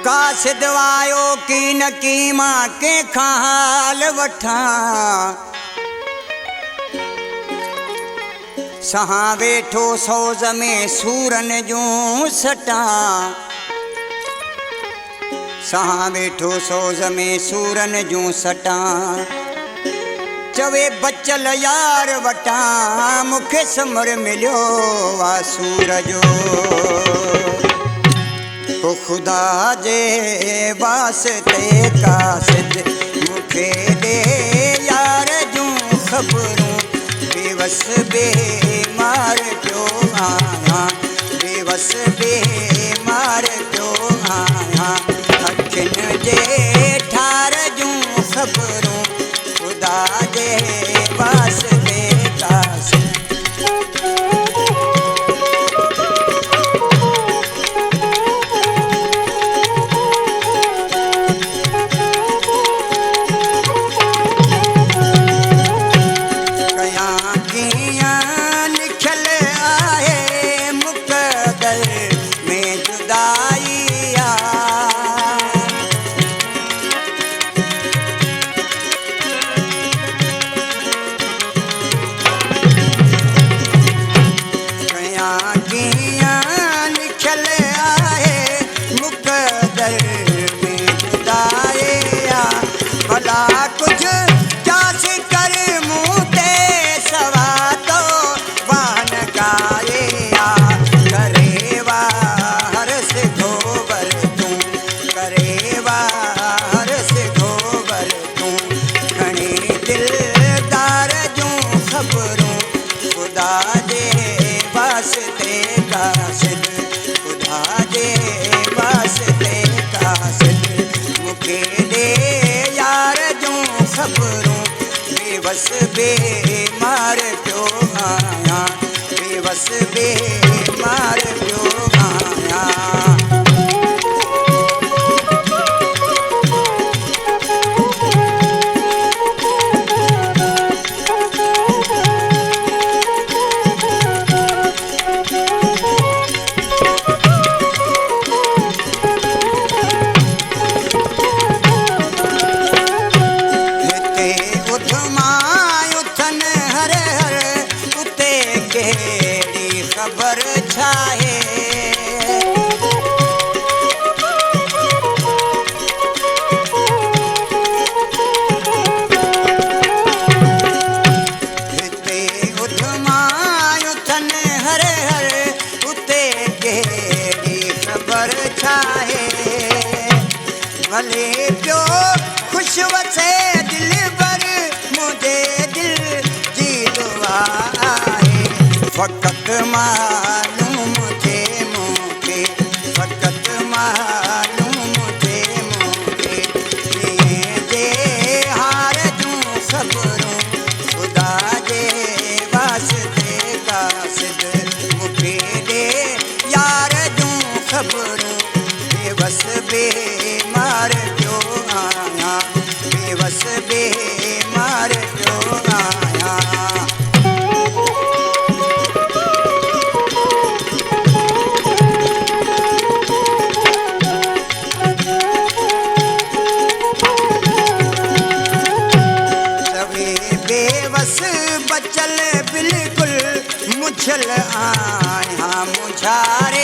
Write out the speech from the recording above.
कासिद आयो की न की मां के हाल वठा सहा वेठो सोज में सूरन जूं सटा सहा वेठो सोज में सूरन जूं सटा चवे बचल यार वटा मुखे समर मिलियो वा सूर जो को खुदा जे वास्ते कासिद मुखे दे यार जूं ख़बरूं बेवस बेमार पियो आहियां बेवस बेमार पियो आहियां अखियुनि जे ठार जूं ख़बरूं खुदा जे वास्ते कासिद बेवस बेमार पियो आहियां बेवस बेमार पियो आहियां खबर छाहे हिते उठ मां उथन हर हर उते कहिड़ी ख़बर छाहे भले पियो ख़ुशि वसे दिल भर मुंहिंजे दिल जी दुआ फ़क़त मालूम थे मूंखे फ़क़त मालूम थे मूंखे जे हार जूं ख़बरूं खुदा जे वास्ते कासिद मूंखे ॾे यार जूं ख़बरूं बेवस बेमार पियो आहियां बेवस बेमार पियो आहियां बचल बिल्कुल मुझल आहियां मुझारे